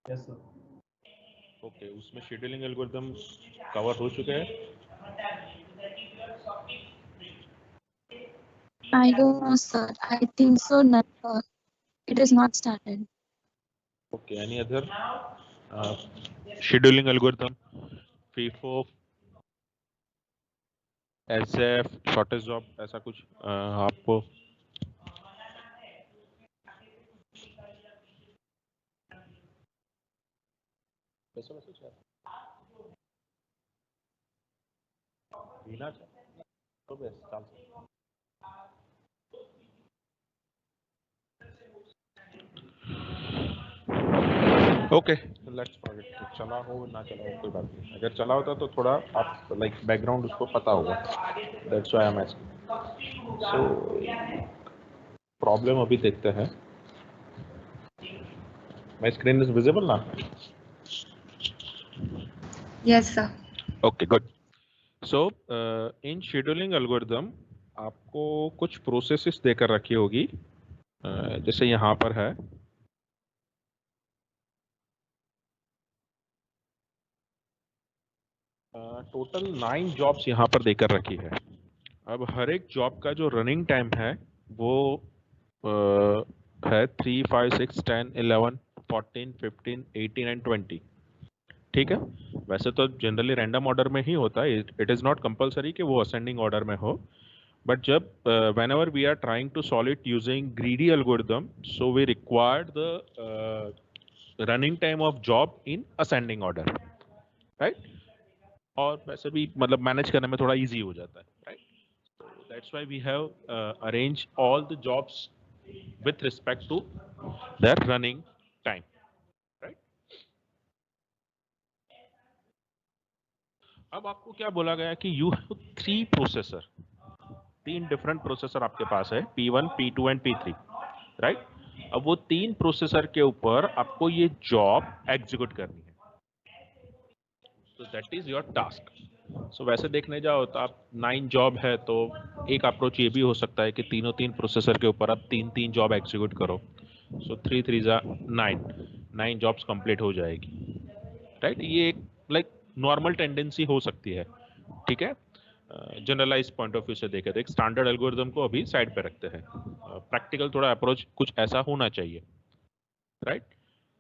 Yes sir. Okay, उसमें scheduling algorithm cover हो चुके हैं? I don't know, sir. I think so. Not, it is not started. Okay, any other scheduling algorithm? FIFO, SF, shortest job, ऐसा कुछ आपको? Okay, let's forget. चला हो ना चला हो कोई बात नहीं, अगर चला होता तो थोड़ा आप लाइक बैकग्राउंड उसको पता होगा, that's why I am asking. So problem अभी देखते हैं। माय स्क्रीन इज विजिबल ना? Yes sir. Okay, good. So in scheduling algorithm आपको कुछ प्रोसेसेस देकर रखी होगी, जैसे यहाँ पर है। टोटल 9 जॉब्स यहाँ पर देकर रखी है। अब हर एक जॉब का जो रनिंग टाइम है वो है 3, 5, 6, 10, 11, 14, 15, 18 एंड 20। ठीक है, वैसे तो जनरली रैंडम ऑर्डर में ही होता है, इट इज़ नॉट कंपलसरी कि वो असेंडिंग ऑर्डर में हो, बट जब whenever we are trying to solve it using greedy algorithm, so we required the running time of job in ascending order, right? और वैसे भी मतलब मैनेज करने में थोड़ा इजी हो जाता है, right? So that's why we have arranged all the jobs with respect to their running time, right? अब आपको क्या बोला गया कि you have 3 processor, 3 different processor आपके पास है, P1, P2 and P3, right? अब वो 3 प्रोसेसर के ऊपर आपको ये जॉब एग्जीक्यूट करनी है, so that is your task. सो वैसे देखने जाओ तो आप 9 जॉब है, तो एक अप्रोच ये भी हो सकता है कि तीनों 3 प्रोसेसर के ऊपर आप 3 जॉब एग्जीक्यूट करो, सो 3 3 जा 9 जॉब्स कंप्लीट हो जाएगी, राइट? ये एक लाइक नॉर्मल टेंडेंसी हो सकती है, ठीक है? जनरलाइज पॉइंट ऑफ व्यू से देखें तो एक स्टैंडर्ड एल्गोरिदम को अभी साइड पे रखते हैं, प्रैक्टिकल थोड़ा अप्रोच कुछ ऐसा होना चाहिए, राइट?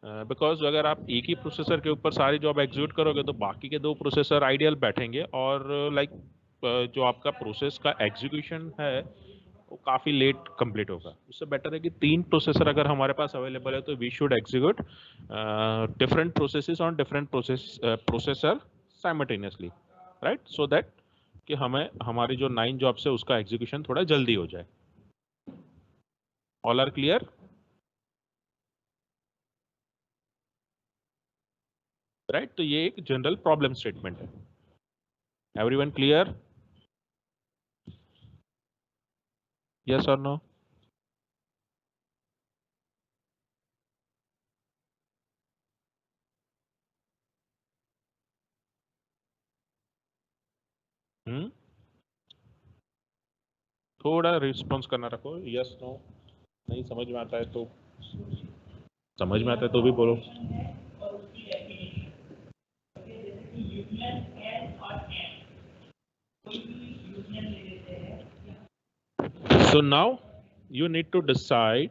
बिकॉज अगर आप एक ही प्रोसेसर के ऊपर सारी जॉब एग्जीक्यूट करोगे तो बाकी के 2 प्रोसेसर आइडियल बैठेंगे, और लाइक जो आपका प्रोसेस का एग्जीक्यूशन है वो काफ़ी लेट कंप्लीट होगा। उससे बेटर है कि 3 प्रोसेसर अगर हमारे पास अवेलेबल है तो we should execute different processes on different processor simultaneously, right? So that कि हमें हमारी जो 9 जॉब्स है उसका एग्जीक्यूशन थोड़ा जल्दी हो जाए। All are clear? राइट? तो ये एक जनरल प्रॉब्लम स्टेटमेंट है। Everyone clear? यस और नो? थोड़ा रिस्पॉन्स करना रखो, यस नो। नहीं समझ में आता है तो भी बोलो। So now you need to decide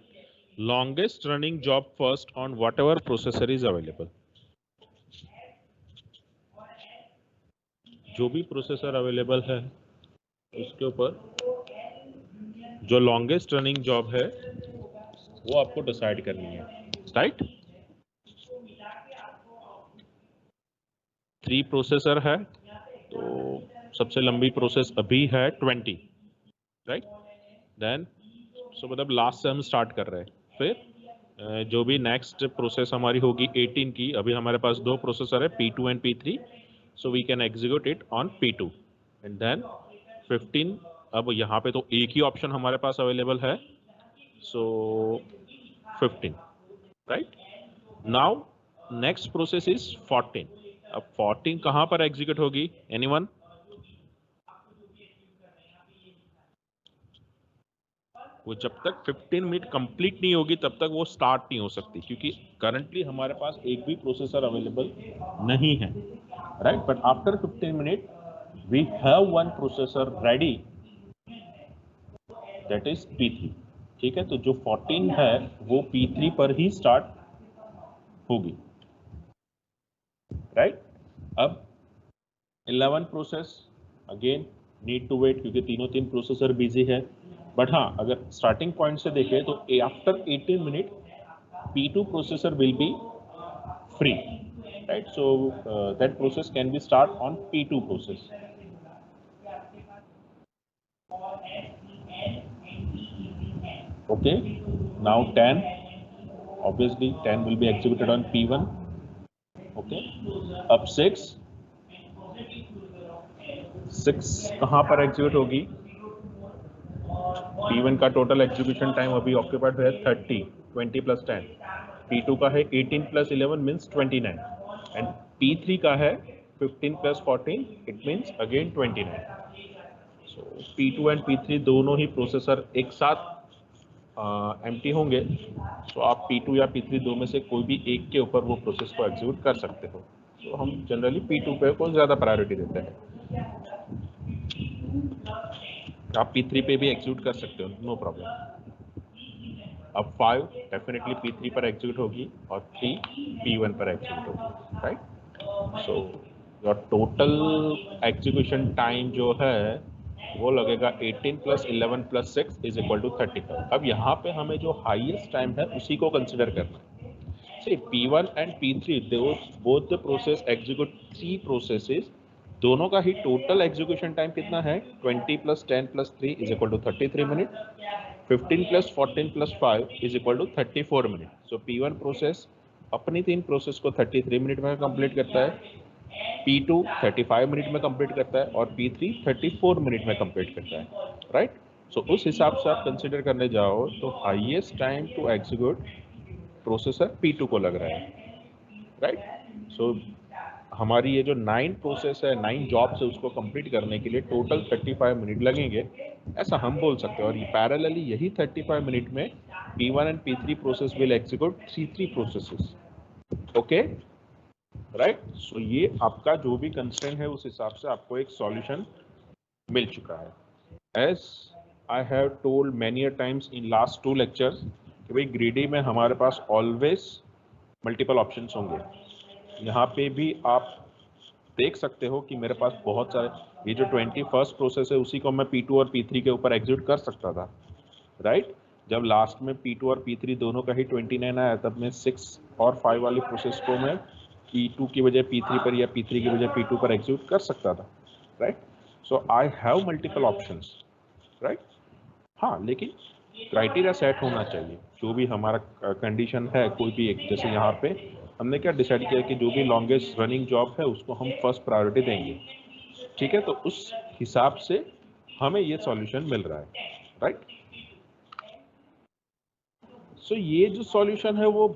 longest running job first on whatever processor is available. जो भी प्रोसेसर अवेलेबल है उसके ऊपर जो लॉन्गेस्ट रनिंग जॉब है वो आपको डिसाइड करनी है, राइट? 3 प्रोसेसर है तो सबसे लंबी प्रोसेस अभी है 20, राइट? देन सो मतलब लास्ट से हम स्टार्ट कर रहे हैं, फिर जो भी नेक्स्ट प्रोसेस हमारी होगी 18 की, अभी हमारे पास 2 प्रोसेसर है P2 and P3, so we can execute it on P2 and then 15। अब यहाँ पे तो एक ही ऑप्शन हमारे पास अवेलेबल है, सो 15, right? Now next process is 14। अब 14 कहाँ पर एग्जीक्यूट होगी? एनीवन? वो जब तक 15 मिनट कंप्लीट नहीं होगी तब तक वो स्टार्ट नहीं हो सकती, क्योंकि करंटली हमारे पास एक भी प्रोसेसर अवेलेबल नहीं है, right. But after 15 minute we have one processor ready, that is P3। ठीक है, तो जो 14 है वो P3 पर ही स्टार्ट होगी, राइट। अब 11 process again need to wait, क्योंकि तीन प्रोसेसर बिजी है। बट हाँ, अगर स्टार्टिंग पॉइंट से देखें तो after 18 minute P2 processor will be free, right? So that process can be start on P2 process. Okay, now 10, obviously 10 will be executed on P1. Okay, अब 6 कहाँ पर एग्जीक्यूट होगी? P1 का टोटल एग्जीक्यूशन टाइम अभी ऑक्यूपाइड है 30, 20 plus 10, P2 का है 18 प्लस 11 मीन्स 29, एंड P3 का है 15 plus 14, it means again 29। So P2 and P3 दोनों ही प्रोसेसर एक साथ एम्प्टी होंगे, तो आप P2 या P3 दो में से कोई भी एक के ऊपर वो प्रोसेस को एग्जीक्यूट कर सकते हो। तो हम जनरली P2 पे को ज़्यादा प्रायोरिटी देते हैं। आप P3 पे भी एग्जीक्यूट कर सकते हो, नो प्रॉब्लम। अब 5 डेफिनेटली P3 पर एग्जीक्यूट होगी और 3 P1 पर एग्जीक्यूट होगी, right. So your total execution time जो है वो लगेगा 18 plus 11 plus 6 is equal to 35। अब यहाँ पे हमें जो हाईएस्ट टाइम है उसी को कंसिडर करना है। See, P1 and P3 both the process execute 3 processes, दोनों का ही टोटल एग्जीक्यूशन टाइम कितना है? 20 plus 10 plus 3 is equal to 33 minute, 15 plus 14 plus 5 is equal to 34 minute. So P1 process अपनी 3 प्रोसेस को 33 मिनट में कंप्लीट करता है, P2 35 मिनट में कंप्लीट करता है और P3 34 मिनट में कंप्लीट करता है, राइट। सो उस हिसाब से आप कंसिडर करने जाओ तो highest time to execute processor P2 को लग रहा है, राइट। सो हमारी ये जो 9 प्रोसेस है, 9 जॉब्स है, उसको कंप्लीट करने के लिए टोटल 35 मिनट लगेंगे, ऐसा हम बोल सकते हैं। और ये पैरेलली यही 35 मिनट में P1 and P3 process will execute 3 processes, okay, right. So ये आपका जो भी कंस्ट्रेंट है उस हिसाब से आपको एक सॉल्यूशन मिल चुका है। As I have told many a times in last 2 lectures कि भाई ग्रीडी में हमारे पास ऑलवेज मल्टीपल ऑप्शंस होंगे। यहाँ पे भी आप देख सकते हो कि मेरे पास बहुत सारे, ये जो 21st प्रोसेस है उसी को मैं P2 और P3 के ऊपर एग्जीक्यूट कर सकता था, राइट। जब लास्ट में P2 और P3 दोनों का ही 29 आया तब मैं 6 और 5 वाली प्रोसेस को मैं P2 की वजह P3 पर या P3 की वजह P2 पर एग्जीक्यूट कर सकता था, right. So I have multiple options, right. हाँ, लेकिन क्राइटेरिया सेट होना चाहिए। जो भी हमारा कंडीशन है कोई भी एक, जैसे यहाँ पे हमने क्या डिसाइड किया कि जो भी लॉन्गेस्ट रनिंग जॉब है उसको हम फर्स्ट प्रायोरिटी देंगे, ठीक है। तो उस हिसाब से हमें ये सॉल्यूशन मिल रहा है, राइट। सो ये जो सॉल्यूशन है वो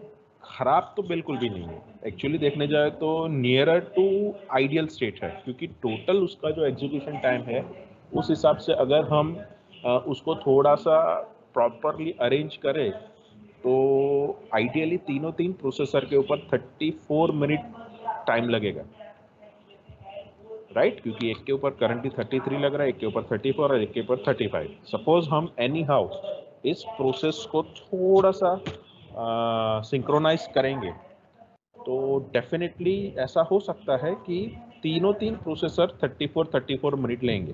खराब तो बिल्कुल भी नहीं है, एक्चुअली देखने जाए तो नियरर टू आइडियल स्टेट है, क्योंकि टोटल उसका जो एग्जीक्यूशन टाइम है उस हिसाब से अगर हम उसको थोड़ा सा प्रॉपरली अरेंज करें तो आइडियली तीन प्रोसेसर के ऊपर 34 मिनट टाइम लगेगा, राइट। क्योंकि एक के ऊपर करंटली 33 लग रहा है, एक के ऊपर 34 और एक के ऊपर 35। सपोज हम एनी हाउ इस प्रोसेस को थोड़ा सा सिंक्रोनाइज करेंगे तो डेफिनेटली ऐसा हो सकता है कि तीन प्रोसेसर 34 मिनट लेंगे,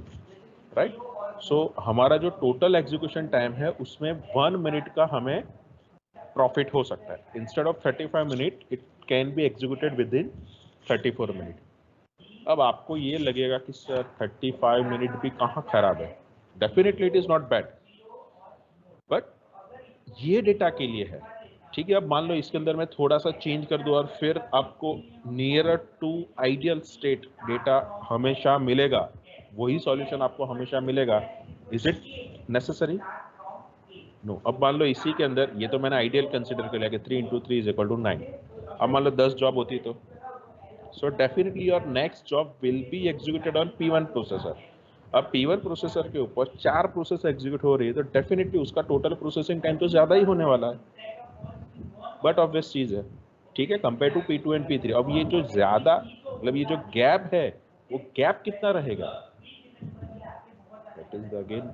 राइट। सो हमारा जो टोटल एग्जीक्यूशन टाइम है उसमें 1 मिनट का हमें प्रॉफिट हो सकता है। Instead of 35 minute it can be executed with in 34 minute. अब आपको ये लगेगा कि सर 35 मिनट भी कहाँ खराब है, definitely it is not bad, but ये डेटा के लिए है, ठीक है। अब मान लो इसके अंदर मैं थोड़ा सा चेंज कर दूं और फिर आपको nearer to ideal state data हमेशा मिलेगा, वही सॉल्यूशन आपको हमेशा मिलेगा, इज इट नेसेसरी? नो। अब मान लो इसी के अंदर, ये तो मैंने आइडियल कंसिडर कर लिया कि 3 × 3 = 9। अब मान लो 10 जॉब होती तो, so definitely your next job will be executed on P1 processor, अब P1 प्रोसेसर के ऊपर 4 प्रोसेस एग्जीक्यूट हो रही है तो डेफिनेटली उसका टोटल प्रोसेसिंग टाइम तो ज़्यादा ही होने वाला है, बट ऑब्वियस चीज़ है, ठीक है, compare to P2 and P3। अब ये जो ज़्यादा मतलब ये जो गैप है वो गैप कितना रहेगा, that is again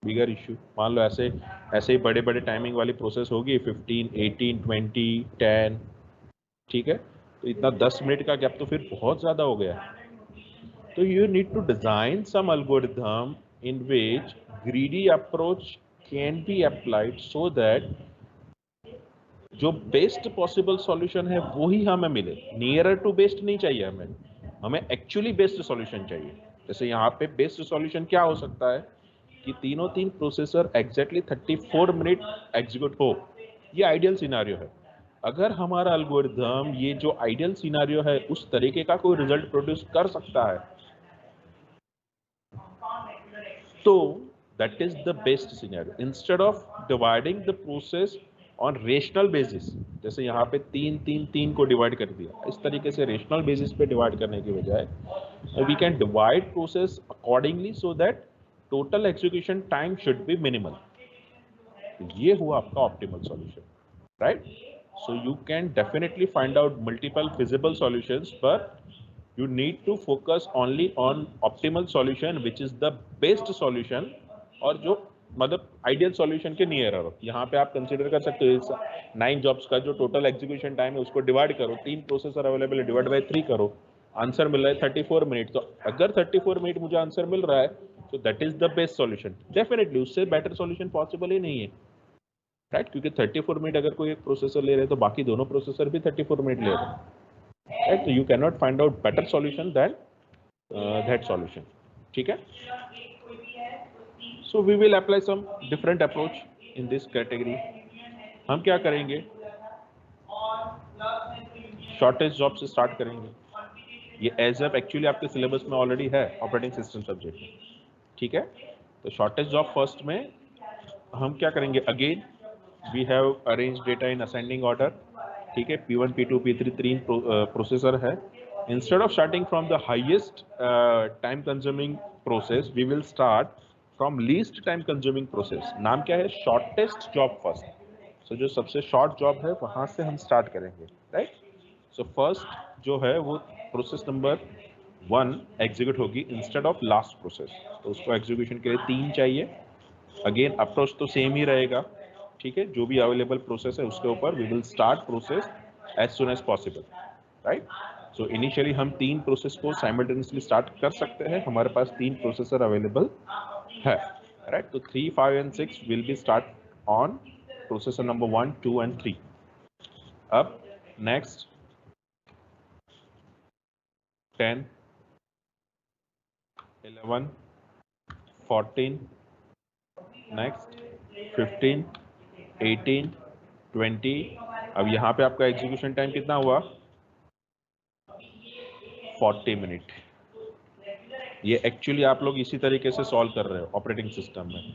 bigger issue. मान लो ऐसे ऐसे ही बड़े बड़े टाइमिंग वाली प्रोसेस होगी 15, 18, 20, 10, ठीक है, तो इतना 10 मिनट का गैप तो फिर बहुत ज़्यादा हो गया। तो you need to design some algorithm in which greedy approach can be applied so that जो बेस्ट पॉसिबल सॉल्यूशन है वो ही हमें मिले, नियरर टू बेस्ट नहीं चाहिए हमें, हमें एक्चुअली बेस्ट सॉल्यूशन चाहिए। जैसे यहाँ पे बेस्ट सॉल्यूशन क्या हो सकता है कि तीनों तीन प्रोसेसर एग्जैक्टली 34 मिनट एग्जीक्यूट हो, ये आइडियल सिनारियो है। अगर हमारा एल्गोरिथम ये जो आइडियल सिनारियो है उस तरीके का कोई रिजल्ट प्रोड्यूस कर सकता है तो that is the best scenario instead of dividing the process on rational basis। जैसे यहाँ पे तीन तीन तीन को डिवाइड कर दिया, इस तरीके से रेशनल बेसिस पे डिवाइड करने की बजाय we can divide process accordingly so that total execution time should be minimal। ये हुआ आपका optimal solution, right? So you can definitely find out multiple feasible solutions, but you need to focus only on optimal solution which is the best solution और जो मतलब ideal solution के near हो। यहाँ पे आप कंसीडर कर सकते हो 9 जॉब्स का जो टोटल एग्जीक्यूशन टाइम है उसको डिवाइड करो, 3 प्रोसेसर अवेलेबल है, डिवाइड बाय 3 करो, आंसर मिल रहा है 34 मिनट। तो अगर 34 मिनट मुझे आंसर मिल रहा है तो that is the best solution. Definitely उससे बेटर सॉल्यूशन पॉसिबल ही नहीं है, राइट? क्योंकि 34 मिनट अगर कोई एक प्रोसेसर ले रहे हैं तो बाकी दोनों प्रोसेसर भी 34 मिनट ले रहे हैं, राइट? तो you can not find out better solution than that solution, ठीक है? So we will apply some different approach in this category. हम क्या करेंगे, शॉर्टेज जॉब से स्टार्ट करेंगे। ये एज अप एक्चुअली आपके सिलेबस में ऑलरेडी है ऑपरेटिंग सिस्टम सब्जेक्ट में, ठीक है? तो शॉर्टेज जॉब फर्स्ट में हम क्या करेंगे, again we have arrange data in ascending order, ठीक है? P1, P2, P3 तीन प्रोसेसर है। Instead of starting from the highest time consuming process we will start from least time consuming process. नाम क्या है, शॉर्टेस्ट जॉब फर्स्ट। सो जो सबसे short job है वहां से हम स्टार्ट करेंगे, राइट? सो फर्स्ट जो है वो प्रोसेस नंबर 1 एग्जीक्यूट होगी इंस्टेड ऑफ लास्ट प्रोसेस, तो उसको एग्जीक्यूशन के लिए 3 चाहिए। अगेन अप्रोच तो सेम ही रहेगा, ठीक है? जो भी अवेलेबल प्रोसेस है उसके ऊपर we will start process as soon as possible, right? So initially हम 3 प्रोसेस को साइमल्टेनियसली स्टार्ट कर सकते हैं, हमारे पास 3 प्रोसेसर अवेलेबल है, राइट? तो 3, 5 and 6 will be start on processor number 1, 2 and 3। अब नेक्स्ट 10, 11, 14, नेक्स्ट 15, 18, 20। अब यहाँ पे आपका एग्जीक्यूशन टाइम कितना हुआ, 40 मिनट। ये एक्चुअली आप लोग इसी तरीके से सॉल्व कर रहे हो ऑपरेटिंग सिस्टम में।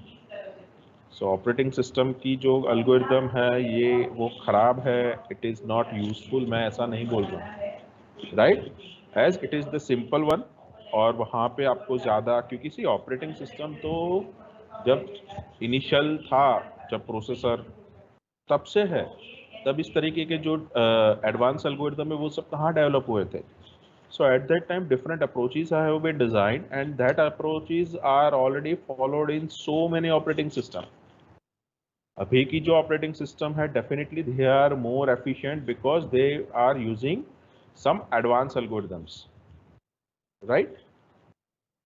सो ऑपरेटिंग सिस्टम की जो एल्गोरिथम है ये वो खराब है, इट इज़ नॉट यूजफुल, मैं ऐसा नहीं बोल रहा हूँ, right? As it is the simple one. और वहाँ पे आपको ज़्यादा, क्योंकि सी ऑपरेटिंग सिस्टम तो जब इनिशियल था, जब प्रोसेसर तब से है, तब इस तरीके के जो एडवांस एल्गोरिथम है वो सब कहाँ डेवलप हुए थे। So at that time different approaches have been designed and that approaches are already followed in so many operating system। अभी की जो ऑपरेटिंग सिस्टम है definitely they are more efficient because they are using some advanced algorithms, right?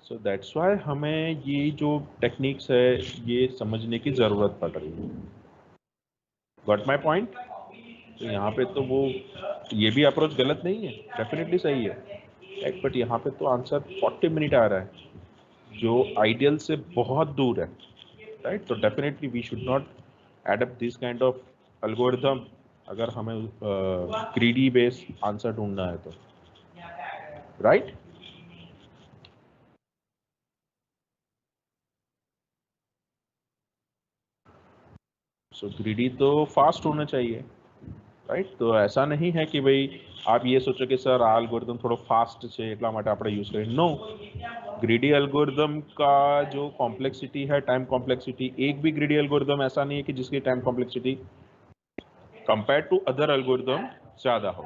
So that's why हमें ये जो techniques है ये समझने की जरूरत पड़ रही है। Got my point? तो यहाँ पे तो वो ये भी अप्रोच गलत नहीं है, डेफिनेटली सही है, राइट? बट यहाँ पे तो आंसर 40 मिनट आ रहा है जो आइडियल से बहुत दूर है, राइट? तो definitely we should not adapt this kind of algorithm अगर हमें ग्रीडी बेस आंसर ढूंढना है तो, राइट? सो ग्रीडी तो फास्ट होना चाहिए, राइट? तो ऐसा नहीं है कि भाई आप ये सोचो कि सर આ एल्गोरिथम थोड़ो फास्ट છે એટલા માટે આપણે यूज करें, नो। ग्रीडी एल्गोरिदम का जो कॉम्प्लेक्सिटी है, टाइम कॉम्प्लेक्सिटी, एक भी ग्रीडी एल्गोरिदम ऐसा नहीं है कि जिसकी time complexity compare to other algorithm ज्यादा हो,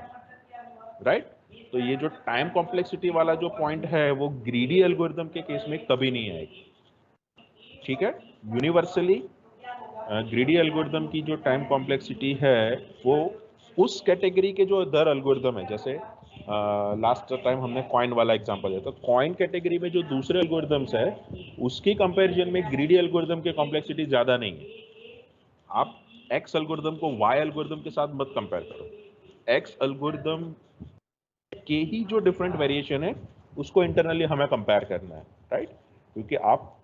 राइट? तो ये जो टाइम कॉम्प्लेक्सिटी वाला जो पॉइंट है वो ग्रीडी एल्गोरिदम के केस में कभी नहीं आएगी, ठीक है? यूनिवर्सली ग्रीडी एल्गोरिदम की जो टाइम कॉम्प्लेक्सिटी है वो उस कैटेगरी के जो अदर एल्गोरिदम है, जैसे लास्ट टाइम हमने कॉइन वाला एग्जांपल दिया, तो कॉइन कैटेगरी में जो दूसरे एल्गोरिदम्स है उसकी कंपैरिजन में ग्रीडी एल्गोरिदम की कॉम्प्लेक्सिटी ज्यादा नहीं है। आप एक्स एल्गोरिदम को वाई एल्गोरिदम के साथ मत कंपेयर करो। एक्स एल्गोरिदम के ही जो डिफरेंट वेरिएशन है उसको इंटरनली हमें कंपेयर करना है, राइट? क्योंकि आप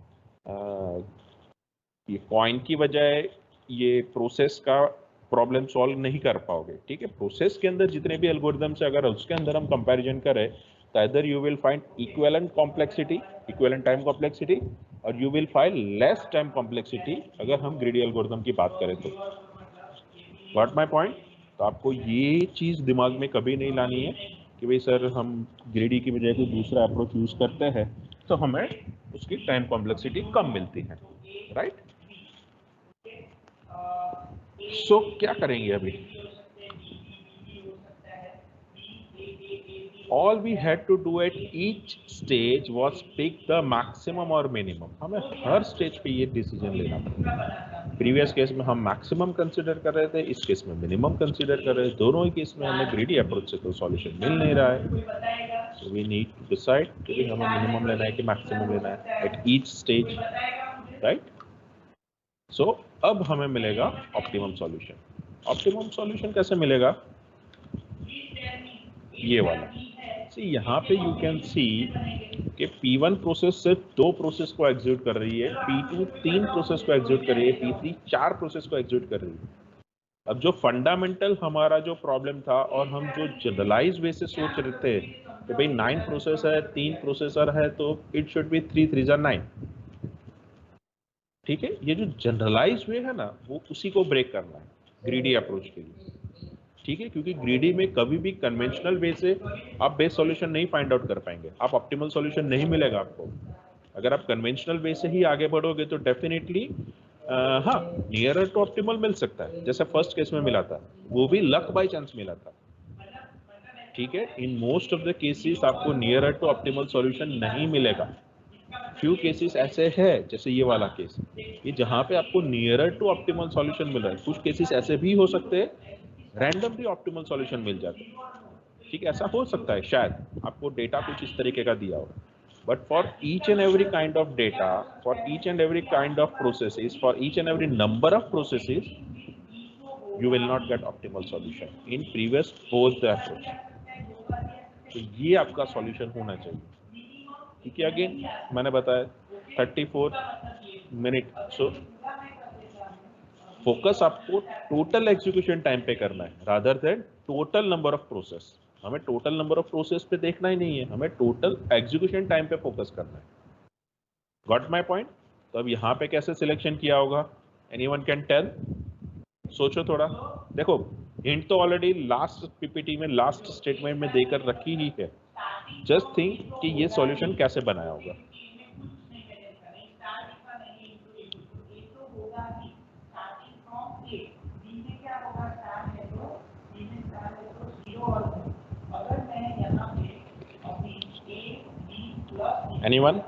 ये कॉइन की बजाय ये प्रोसेस का प्रॉब्लम सॉल्व नहीं कर पाओगे, ठीक है? प्रोसेस के अंदर जितने भी एल्गोरिदम्स है अगर उसके अंदर हम कंपैरिजन करें तो इधर you will find equivalent complexity, equivalent time complexity, और you will find less time complexity अगर हम ग्रीडी एल्गोरिदम की बात करें तो। Got my point? तो आपको ये चीज दिमाग में कभी नहीं लानी है कि भाई सर हम ग्रीडी की बजाय कोई दूसरा अप्रोच यूज करते हैं तो हमें उसकी टाइम कॉम्प्लेक्सिटी कम मिलती है, राइट? सो क्या करेंगे अभी? All we had to do at each stage was pick the maximum और minimum। हमें हर स्टेज पे ये डिसीजन लेना पड़ेगा। प्रीवियस केस में हम मैक्सिमम कंसीडर कर रहे थे, इस केस में मिनिमम कंसीडर कर रहे हैं। दोनों ही केस में हमें ग्रीडी अप्रोच से कोई सॉल्यूशन मिल नहीं रहा है, so we need to decide कि हमें मिनिमम लेना है कि मैक्सिमम लेना है at each stage, right? So अब हमें मिलेगा ऑप्टिमम सॉल्यूशन। ऑप्टिमम सॉल्यूशन कैसे मिलेगा? ये वाला। See, यहाँ पे यू कैन सी कि P1 प्रोसेस सिर्फ 2 प्रोसेस को एग्जीक्यूट कर रही है, P2 3 प्रोसेस को एग्जीक्यूट कर रही है, P3 4 प्रोसेस को एग्जीक्यूट कर रही है। अब जो फंडामेंटल हमारा जो प्रॉब्लम था और हम जो जनरलाइज वे से सोच रहे थे कि भाई 9 प्रोसेस है, 3 प्रोसेसर है, तो इट शुड बी 3 3 9, ठीक है? ये जो जनरलाइज वे है ना वो उसी को ब्रेक करना है ग्रीडी अप्रोच के लिए, ठीक है? क्योंकि ग्रीडी में कभी भी कन्वेंशनल वे से आप बेस्ट सॉल्यूशन नहीं फाइंड आउट कर पाएंगे, आप ऑप्टिमल सॉल्यूशन नहीं मिलेगा आपको। अगर आप कन्वेंशनल वे से ही आगे बढ़ोगे तो डेफिनेटली हाँ नियरर टू ऑप्टिमल मिल सकता है, जैसे फर्स्ट केस में मिला था, वो भी लक बाय चांस मिला था, ठीक है? In most of the cases आपको नियरर टू ऑप्टिमल सॉल्यूशन नहीं मिलेगा। फ्यू केसेस ऐसे हैं जैसे ये वाला केस कि जहां पे आपको नियरर टू ऑप्टिमल सॉल्यूशन मिल रहा है। कुछ केसेस ऐसे भी हो सकते हैं रैंडमली ऑप्टिमल सॉल्यूशन मिल जाता है, ठीक है? ऐसा हो सकता है, शायद आपको डेटा कुछ इस तरीके का दिया हो, but for each and every kind of data, for each and every kind of processes, for each and every number of processes, you will not get optimal solution in previous both the approach। तो ये आपका solution होना चाहिए, क्योंकि again मैंने बताया 34 minute, so focus आपको total execution time पे करना है rather than total number of process. हमें टोटल नंबर ऑफ प्रोसेस पे देखना ही नहीं है, हमें टोटल एग्जीक्यूशन टाइम पे फोकस करना है। Got my point? तो अब यहाँ पे कैसे सिलेक्शन किया होगा? Anyone can tell? सोचो थोड़ा। देखो हिंट तो ऑलरेडी लास्ट पीपीटी में लास्ट स्टेटमेंट में देकर रखी ही है, जस्ट थिंक कि ये सॉल्यूशन कैसे बनाया होगा। एनीवन?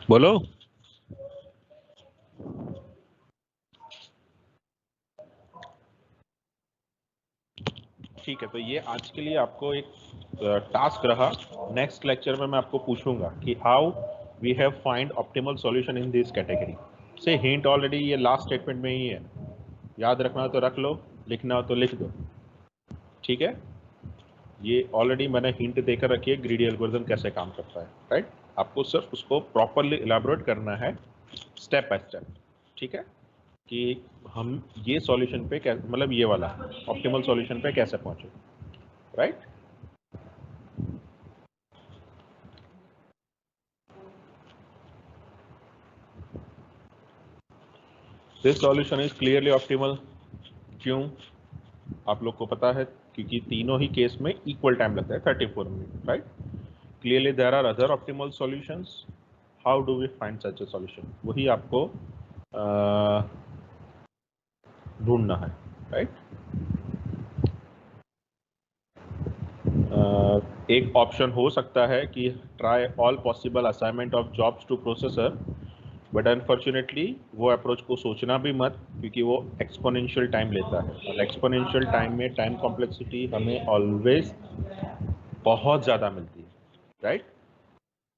बोलो। है, तो ये आज के लिए आपको एक टास्क रहा। नेक्स्ट लेक्चर में मैं आपको पूछूंगा कि how we have find optimal solution in this category. से हिंट ऑलरेडी ये लास्ट स्टेटमेंट में ही है, याद रखना हो तो रख लो, लिखना हो तो लिख दो, ठीक है। ये ऑलरेडी मैंने हिंट देकर रखी है ग्रीडी एल्गोरिथम कैसे काम करता है, राइट। आपको सिर्फ उसको प्रॉपरली इलैबोरेट करना है स्टेप बाय स्टेप, ठीक है, कि हम ये सॉल्यूशन पे मतलब ये वाला ऑप्टिमल सॉल्यूशन पे कैसे पहुंचे, राइट। This solution is clearly optimal. क्यों? आप लोग को पता है क्योंकि तीनों ही केस में इक्वल टाइम लगता है 34 मिनट, राइट। Clearly there are other optimal solutions. How do we find such a solution, वही आपको ढूंढना है, राइट। एक ऑप्शन हो सकता है कि try all possible assignment of jobs two processor, but unfortunately वो अप्रोच को सोचना भी मत, क्योंकि वो एक्सपोनेंशियल टाइम लेता है, और एक्सपोनेंशियल टाइम में टाइम कॉम्प्लेक्सिटी हमें ऑलवेज बहुत ज़्यादा मिलती है, राइट।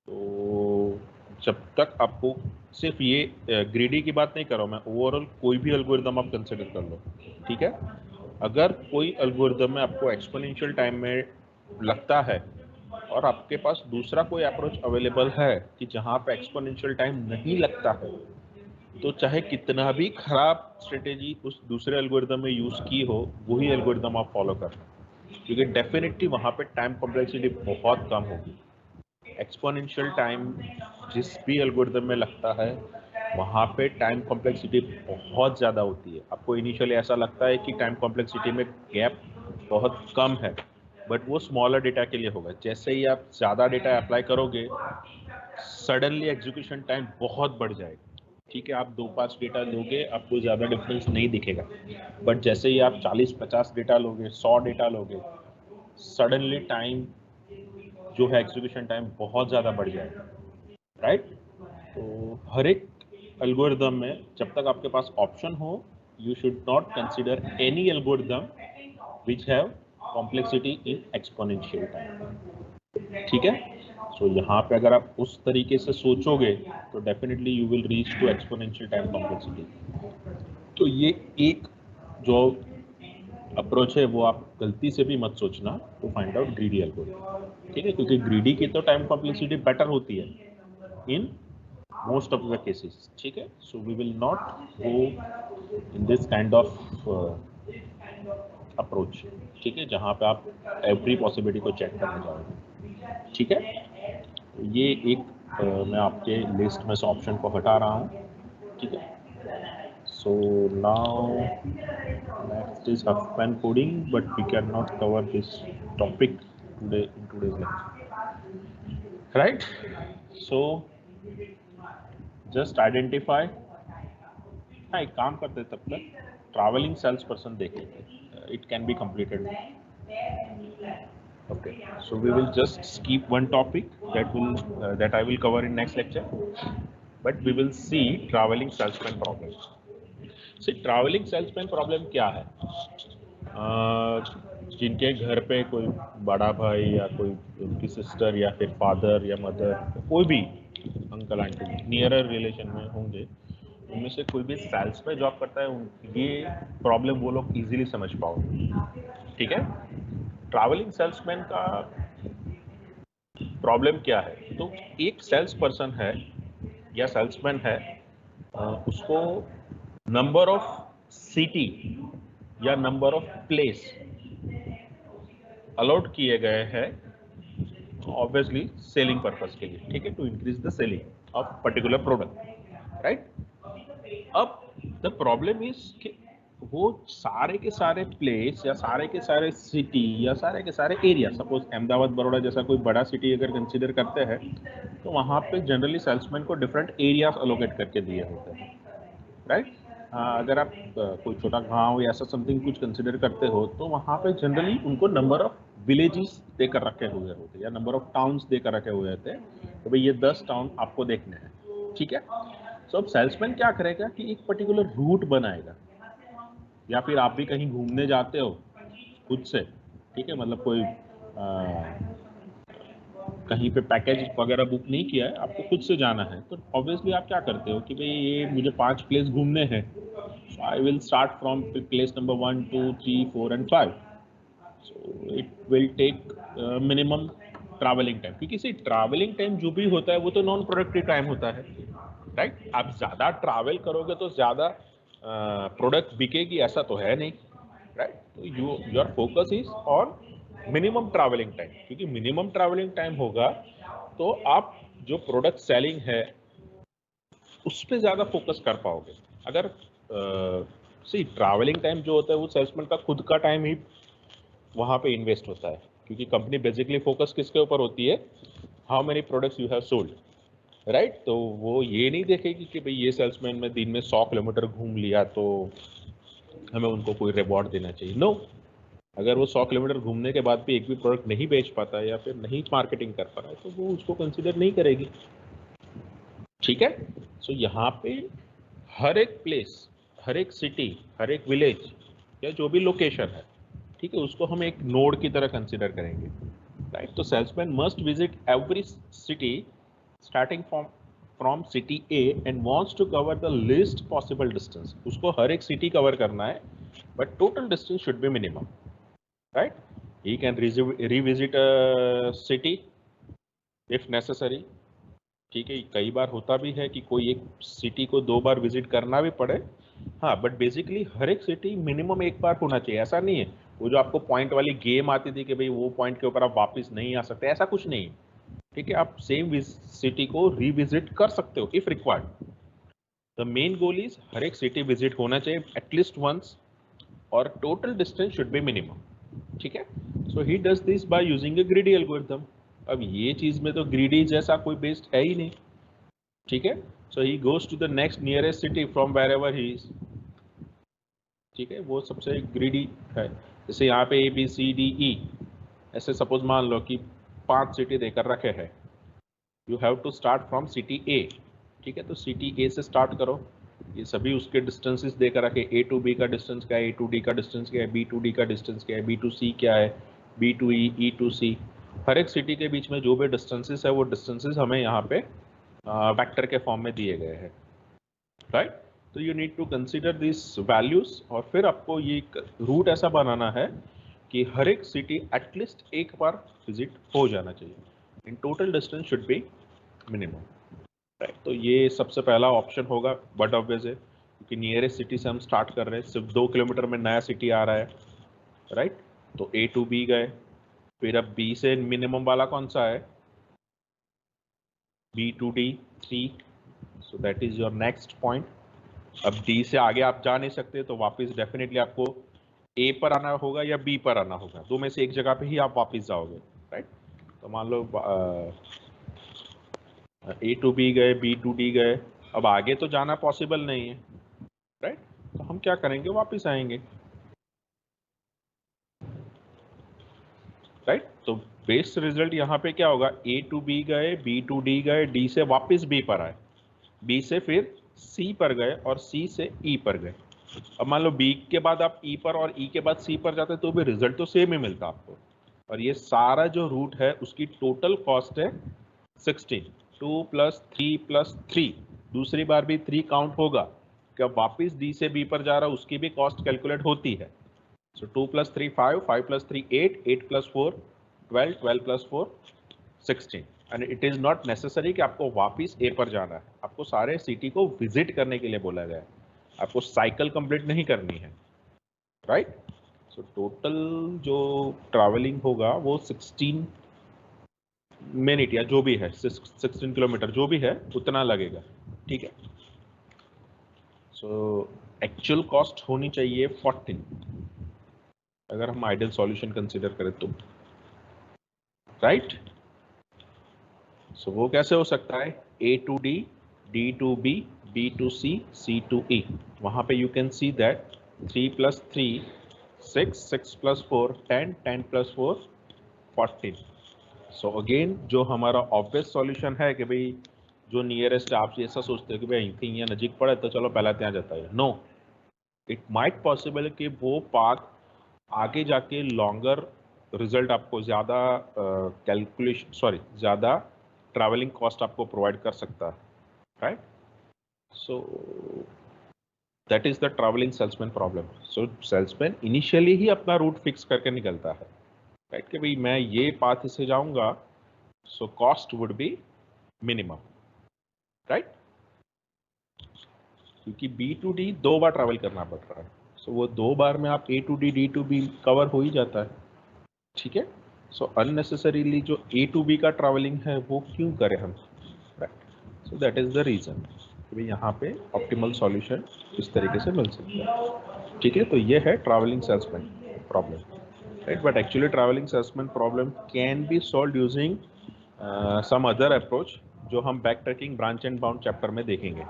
तो जब तक आपको सिर्फ ये ग्रीडी की बात नहीं कर रहा हूँ मैं, ओवरऑल कोई भी एल्गोरिदम आप कंसिडर कर लो, ठीक है। अगर कोई एल्गोरिदम में आपको एक्सपोनेंशियल टाइम में लगता है और आपके पास दूसरा कोई अप्रोच अवेलेबल है कि जहाँ पे एक्सपोनेंशियल टाइम नहीं लगता है, तो चाहे कितना भी खराब स्ट्रेटेजी उस दूसरे एल्गोरिदम में यूज़ की हो, वही एल्गोरिदम आप फॉलो करना, क्योंकि डेफिनेटली वहाँ पे टाइम कॉम्प्लेक्सिटी बहुत कम होगी। एक्सपोनेंशियल टाइम जिस भी एल्गोरिदम में लगता है वहाँ पे टाइम कॉम्प्लेक्सिटी बहुत ज़्यादा होती है। आपको इनिशियली ऐसा लगता है कि टाइम कॉम्प्लेक्सिटी में गैप बहुत कम है, बट वो स्मॉलर डेटा के लिए होगा। जैसे ही आप ज़्यादा डेटा अप्लाई करोगे, सडनली एग्जीक्यूशन टाइम बहुत बढ़ जाएगा, ठीक है। आप 2-5 डेटा लोगे, आपको ज़्यादा डिफरेंस नहीं दिखेगा, बट जैसे ही आप 40-50 डेटा लोगे, 100 डेटा लोगे, सडनली टाइम जो है एग्जीक्यूशन टाइम बहुत ज़्यादा बढ़ जाएगा, राइट। तो हर एक एल्गोरिदम में जब तक आपके पास ऑप्शन हो, you should not consider any algorithm which have complexity in exponential time, ठीक है। सो यहाँ पे अगर आप उस तरीके से सोचोगे तो definitely you will reach to exponential time complexity. तो ये एक जो अप्रोच है वो आप गलती से भी मत सोचना to find out greedy algorithm, ठीक है, क्योंकि ग्रीडी की तो टाइम कॉम्प्लेक्सिटी बेटर होती है in most of the cases, ठीक है। So we will not go in this kind of approach, ठीक है, जहाँ पे आप एवरी पॉसिबिलिटी को चेक करने जाओगे, ठीक है। ये एक मैं आपके लिस्ट में से ऑप्शन को हटा रहा हूँ, ठीक है। So now next is Huffman coding, but we cannot cover this topic today in today's lecture, right? So just identify। हाँ, एक काम करते तब तक ट्रैवलिंग सेल्स पर्सन देख लेते, it can be completed। Okay, so we will just skip one topic that I will cover in next lecture, but we will see traveling salesman problem। See, travelling salesman problem क्या है? जिनके घर पे कोई बड़ा भाई या कोई उनकी सिस्टर या फिर फादर या मदर, कोई भी अंकल आंटी नियरर रिलेशन में होंगे, उनमें से कोई भी सेल्स में जॉब करता है, ये प्रॉब्लम वो लोग इजीली समझ पाओगे, ठीक है। ट्रैवलिंग सेल्समैन का प्रॉब्लम क्या है? तो एक सेल्स पर्सन है या सेल्समैन है, उसको नंबर ऑफ सिटी या नंबर ऑफ प्लेस अलाउड किए गए हैं, ऑब्वियसली सेलिंग पर्पस के लिए, ठीक है, to increase the selling of particular product, right. अब द प्रॉब्लम इज कि वो सारे के सारे प्लेस या सारे के सारे सिटी या सारे के सारे एरिया, सपोज अहमदाबाद बड़ौदा जैसा कोई बड़ा सिटी अगर कंसिडर करते हैं, तो वहाँ पे जनरली सेल्समैन को डिफरेंट एरियाज अलोकेट करके दिए होते हैं, राइट। अगर आप कोई छोटा गांव या ऐसा समथिंग कुछ कंसिडर करते हो, तो वहाँ पे जनरली उनको नंबर ऑफ विलेजेस देकर रखे हुए होते या नंबर ऑफ टाउन्स देकर रखे हुए होते हैं, तो भाई ये 10 टाउन आपको देखने हैं, ठीक है। सो अब सेल्समैन क्या करेगा कि एक पर्टिकुलर रूट बनाएगा, या फिर आप भी कहीं घूमने जाते हो खुद से, ठीक है, मतलब कोई कहीं पे पैकेज वगैरह बुक नहीं किया है, आपको खुद से जाना है, तो ऑब्वियसली आप क्या करते हो कि भाई ये मुझे 5 प्लेस घूमने हैं, so I will start from place number 1 2 3 4 and 5, so it will take minimum travelling time, क्योंकि सी ट्रैवलिंग टाइम जो भी होता है वो तो नॉन प्रोडक्टिव टाइम होता है, राइट। आप ज़्यादा ट्रैवल करोगे तो ज़्यादा प्रोडक्ट बिकेगी, ऐसा तो है नहीं, राइट। तो your focus is on minimum travelling time, क्योंकि मिनिमम ट्रैवलिंग टाइम होगा तो आप जो प्रोडक्ट सेलिंग है उस पर ज़्यादा फोकस कर पाओगे। अगर सी ट्रैवलिंग टाइम जो होता है वो सेल्समैन का खुद का टाइम ही वहाँ पे इन्वेस्ट होता है, क्योंकि कंपनी बेसिकली फोकस किसके ऊपर होती है, how many products you have sold, right. तो वो ये नहीं देखेगी कि भाई ये सेल्समैन में दिन में 100 किलोमीटर घूम लिया तो हमें उनको कोई रिवॉर्ड देना चाहिए, नो। अगर वो 100 किलोमीटर घूमने के बाद भी एक भी प्रोडक्ट नहीं बेच पाता है या फिर नहीं मार्केटिंग कर पा रहा है तो वो उसको कंसिडर नहीं करेगी, ठीक है। सो यहाँ पे हर एक प्लेस, हर एक सिटी, हर एक विलेज या जो भी लोकेशन है, ठीक है, उसको हम एक नोड की तरह कंसिडर करेंगे, राइट। तो salesman must visit every city starting from city A and wants to cover the least possible distance. उसको हर एक सिटी कवर करना है, but total distance should be minimum, right? He can revisit a city if necessary, ठीक है। कई बार होता भी है कि कोई एक सिटी को 2 बार विजिट करना भी पड़े, हाँ, बट बेसिकली हर एक सिटी मिनिमम एक बार होना चाहिए। ऐसा नहीं है वो जो आपको पॉइंट वाली गेम आती थी कि भाई वो पॉइंट के ऊपर आप वापस नहीं आ सकते, ऐसा कुछ नहीं, ठीक है। आप सेम सिटी को रिविजिट कर सकते हो if required. The main goal is हर एक सिटी विजिट होना चाहिए एटलीस्ट वंस और total distance should be minimum, ठीक है। So he does this by using a greedy algorithm. अब ये चीज में तो ग्रीडी जैसा कोई बेस्ड है ही नहीं, ठीक है। So he goes to the next nearest city from wherever he is, ठीक है, वो सबसे ग्रीडी है। जैसे यहाँ पे ABCDE ऐसे सपोज मान लो कि 5 सिटी देकर रखे हैं, you have to start from city A, ठीक है। तो सिटी ए से स्टार्ट करो, ये सभी उसके डिस्टेंसेस देकर रखे, A to B का डिस्टेंस क्या है, A to D का डिस्टेंस क्या है, B to D का डिस्टेंस क्या है, B to C क्या है, B to E to C। हर एक सिटी के बीच में जो भी डिस्टेंसेस है वो डिस्टेंसेस हमें यहाँ पे वेक्टर के फॉर्म में दिए गए हैं, राइट। तो you need to consider this values और फिर आपको ये रूट ऐसा बनाना है कि हर एक सिटी एटलीस्ट एक बार विजिट हो जाना चाहिए, in total distance should be minimum, right. तो ये सबसे पहला ऑप्शन होगा, बट ऑब्वियस है क्योंकि नियरेस्ट सिटी से हम स्टार्ट कर रहे हैं, सिर्फ 2 किलोमीटर में नया सिटी आ रहा है, राइट। तो A to B गए, फिर अब B से मिनिमम वाला कौन सा है, B to D 3, so that is your next point. अब D से आगे आप जा नहीं सकते तो वापस डेफिनेटली आपको A पर आना होगा या B पर आना होगा, दो में से एक जगह पे ही आप वापस जाओगे, राइट। तो मान लो A to B गए, B to D गए, अब आगे तो जाना पॉसिबल नहीं है, राइट। तो हम क्या करेंगे, वापस आएंगे, राइट। तो बेस्ट रिजल्ट यहाँ पे क्या होगा, A to B गए, B to D गए, D से वापस B पर आए, B से फिर C पर गए और C से E पर गए। अब मान लो B के बाद आप E पर और E के बाद C पर जाते तो भी रिजल्ट तो सेम ही मिलता आपको। और ये सारा जो रूट है उसकी टोटल कॉस्ट है 16, 2 + 3 + 3, दूसरी बार भी 3 काउंट होगा, क्या वापिस D से B पर जा रहा है उसकी भी कॉस्ट कैलकुलेट होती है। सो 2 + 3 5, 5 + 3 8, 8 + 4 12, 12 + 4 16, and it is not necessary कि आपको वापिस A पर जाना है, आपको सारे सिटी को विजिट करने के लिए बोला गया है, आपको साइकिल कंप्लीट नहीं करनी है, राइट। सो टोटल जो ट्रैवलिंग होगा वो 16 मिनट या जो भी है 16 किलोमीटर जो भी है उतना लगेगा, ठीक है। सो एक्चुअल कॉस्ट होनी चाहिए 14 अगर हम आइडियल सॉल्यूशन कंसीडर करें तो, राइट। सो वो कैसे हो सकता है, A to D, D to B, B to C, C to E। वहां पे you can see that 3 + 3 6, 6 + 4 10, 10 + 4 14। So again जो हमारा ऑब्वियस सॉल्यूशन है कि भाई जो नियरेस्ट आप ऐसा सोचते हो कि भाई कहीं यहाँ नजीक पड़े तो चलो पहला ત્યાં जाता है, नो, इट माइट पॉसिबल कि वो पाथ आगे जाके लॉन्गर रिजल्ट आपको ज़्यादा ज़्यादा ट्रैवलिंग कॉस्ट आपको प्रोवाइड कर सकता है, right? So that is the travelling salesman problem. So salesman initially ही अपना रूट फिक्स करके निकलता है, राइट, कि भाई मैं ये पाथ से जाऊंगा, so cost would be minimum, right? क्योंकि बी टू डी 2 बार ट्रैवल करना पड़ रहा है, सो वो 2 बार में आप A to D D to B cover हो ही जाता है, ठीक है? सो अननेसेसरीली जो ए टू बी का ट्रैवलिंग है वो क्यों करें हम, right? So that is the reason कि भाई यहाँ पे ऑप्टिमल सॉल्यूशन इस तरीके से मिल सकता है, ठीक है? तो ये है travelling salesman problem, right? But actually travelling salesman problem can be solve using some other approach, जो हम backtracking branch and bound chapter में देखेंगे,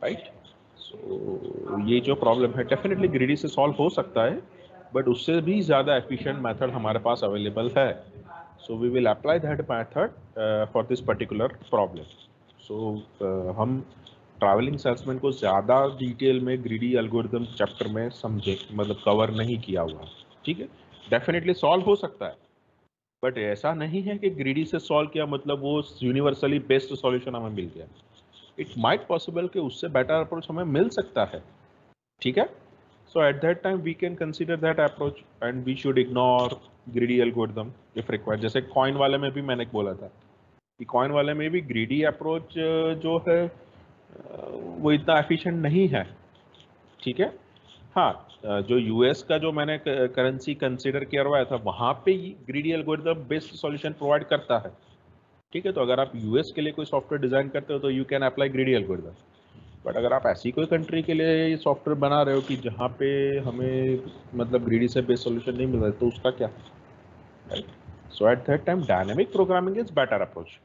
राइट? सो ये जो प्रॉब्लम है डेफिनेटली ग्रीडी से सॉल्व हो सकता है, बट उससे भी ज़्यादा एफिशिएंट मेथड हमारे पास अवेलेबल है। So we will apply that method for this particular problem. So हम ट्रैवलिंग सेल्समैन को ज़्यादा डिटेल में ग्रीडी एल्गोरिथम चैप्टर में समझे, मतलब कवर नहीं किया हुआ, ठीक है? डेफिनेटली सॉल्व हो सकता है, बट ऐसा नहीं है कि ग्रीडी से सॉल्व किया मतलब वो यूनिवर्सली बेस्ट सॉल्यूशन हमें मिल गया। इट माइट पॉसिबल कि उससे बेटर अप्रोच हमें मिल सकता है, ठीक है? So at that time we can consider that approach and we should ignore greedy algorithm if required. जैसे कॉइन वाले में भी मैंने बोला था कि कॉइन वाले में भी ग्रीडी अप्रोच जो है वो इतना एफिशिएंट नहीं है, ठीक है? हाँ, जो यूएस का जो मैंने करेंसी कंसीडर किया हुआ था वहाँ पे greedy algorithm best solution provide करता है, ठीक है? तो अगर आप यूएस के लिए कोई सॉफ्टवेयर डिजाइन करते हो तो you can apply greedy algorithm. But अगर आप ऐसी कोई कंट्री के लिए सॉफ्टवेयर बना रहे हो कि जहाँ पे हमें मतलब ग्रीडी से बेस्ट सॉल्यूशन नहीं मिल रहा है, तो उसका क्या, right? So at that time dynamic programming is better approach,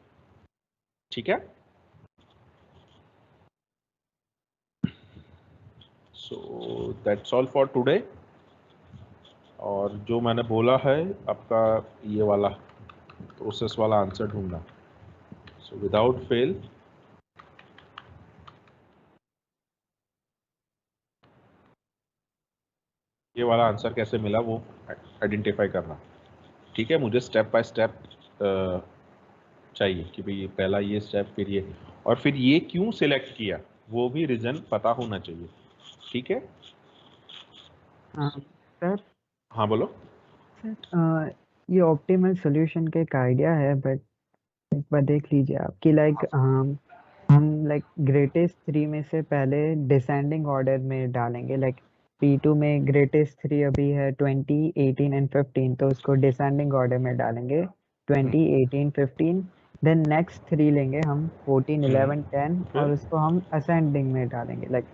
ठीक है? So that's all for today. और जो मैंने बोला है आपका ये वाला प्रोसेस वाला आंसर ढूंढना। सो विदाउट फेल ये वाला आंसर कैसे मिला वो आइडेंटिफाई करना, ठीक है? मुझे स्टेप बाय स्टेप चाहिए कि भाई ये पहला ये स्टेप, फिर ये, और फिर ये क्यों सिलेक्ट किया वो भी रीजन पता होना चाहिए, ठीक है? सर हाँ बोलो। सर ये ऑप्टिमल सॉल्यूशन का एक आइडिया है, बट एक बार देख लीजिए आप कि लाइक हम लाइक ग्रेटेस्ट 3 में से पहले डिसेंडिंग ऑर्डर में डालेंगे। लाइक P2 में ग्रेटेस्ट 3 अभी है 20, 18 एंड 15, तो उसको डिसेंडिंग ऑर्डर में डालेंगे 20, 18, 15। देन नेक्स्ट 3 लेंगे हम 14, 11, 10 और फिर उसको हम असेंडिंग में डालेंगे, लाइक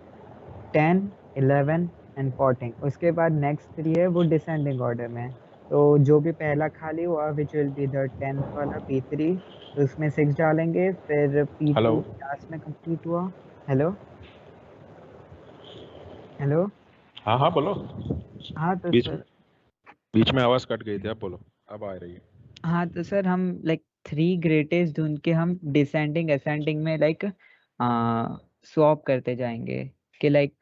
10, 11 एंड 14। उसके बाद नेक्स्ट 3 है वो डिसेंडिंग ऑर्डर में है। तो जो भी पहला खाली हुआ which will be the 10th वाला P3, तो उसमें 6 डालेंगे। फिर हेलो, P2 लास्ट में कंप्लीट हुआ। Hello hello. हाँ हाँ बोलो। हाँ तो बीच सर बीच में आवाज कट गई थी, अब बोलो, अब आ रही है। हाँ तो सर हम लाइक 3 ग्रेटेस्ट ढूंढ के हम डिसेंडिंग असेंडिंग में लाइक स्वैप करते जाएंगे कि लाइक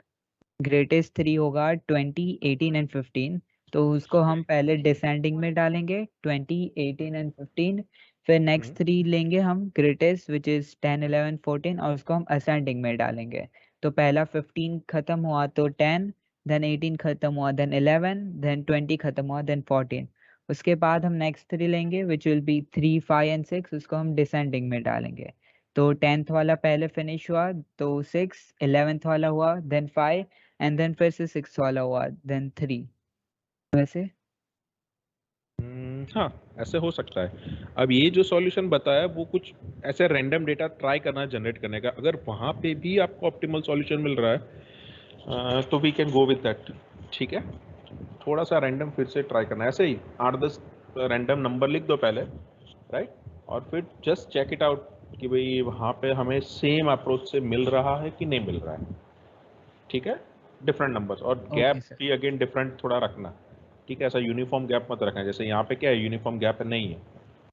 ग्रेटेस्ट 3 होगा 20, 18 एंड 15, तो उसको हम पहले डिसेंडिंग में डालेंगे 20, 18 एंड 15। फिर नेक्स्ट 3 लेंगे हम ग्रेटेस्ट विच इज 10, 11, 14 और उसको हम असेंडिंग में डालेंगे। तो पहला 15 खत्म हुआ तो 10, देन 18 खत्म हुआ देन 11, देन 20 खत्म हुआ देन 14। उसके बाद हम नेक्स्ट 3 लेंगे विच विल बी 3, 5 एंड 6, उसको हम डिसेंडिंग में डालेंगे। तो 10th वाला पहले फिनिश हुआ तो 6, 11th वाला हुआ देन 5 एंड देन फिर से 6 वाला हुआ देन 3। वैसे हाँ, ऐसे हो सकता है। अब ये जो सॉल्यूशन बताया वो कुछ ऐसे रैंडम डेटा ट्राई करना जनरेट करने का, अगर वहाँ पे भी आपको ऑप्टिमल सॉल्यूशन मिल रहा है तो we can go with that, ठीक है? थोड़ा सा रैंडम फिर से ट्राई करना है, ऐसे ही 8-10 रैंडम नंबर लिख दो पहले, राइट? और फिर जस्ट चेक इट आउट कि भाई वहाँ पे हमें सेम अप्रोच से मिल रहा है कि नहीं मिल रहा है, ठीक है? डिफरेंट नंबर्स और ओके गैप सर। भी अगेन डिफरेंट थोड़ा रखना, ठीक है? ऐसा यूनिफॉर्म गैप मत रखना, जैसे यहाँ पे क्या है, यूनिफॉर्म गैप नहीं है,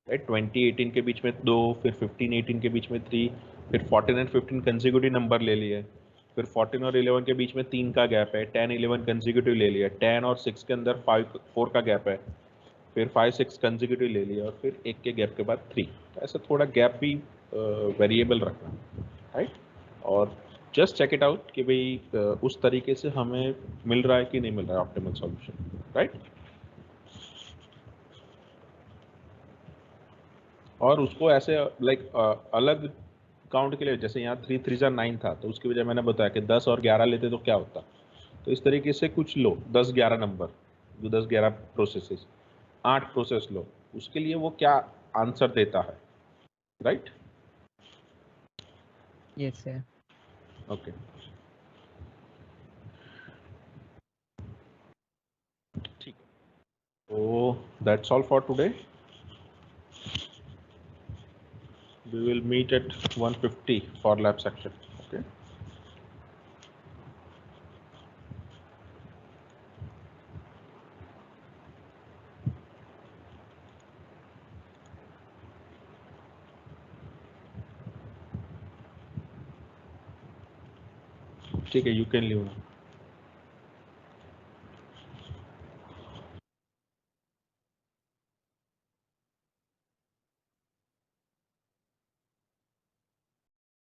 राइट? 20, 18 के बीच में 2, फिर 15, 18 के बीच में 3, फिर 14 एंड 15 कंसेक्यूटिव नंबर ले लिए, फिर 14 और 11 के बीच में 3 का गैप है, 10, 11 कंसेक्यूटिव ले लिया, 10 और 6 के अंदर 4 का गैप है, फिर 5-6 कंसेक्यूटिव ले लिया और फिर एक के गैप के बाद 3, ऐसा थोड़ा गैप भी वेरिएबल रखना, राइट। और जस्ट चेक इट आउट कि भाई उस तरीके से हमें मिल रहा है कि नहीं मिल रहा है ऑप्टिमल सॉल्यूशन, राइट। और उसको ऐसे लाइक अलग काउंट के लिए, जैसे यहाँ 3 3 9 था, तो उसकी वजह मैंने बताया कि 10 और 11 लेते तो क्या होता। तो इस तरीके से कुछ लो 10-11 नंबर, जो 10-11 प्रोसेसेस, 8 प्रोसेस लो, उसके लिए वो क्या आंसर देता है, राइट। Yes sir. ओके, ठीक है, तो that's all for today. We will meet at 150 for lab section. Okay. ठीक है, you can leave now.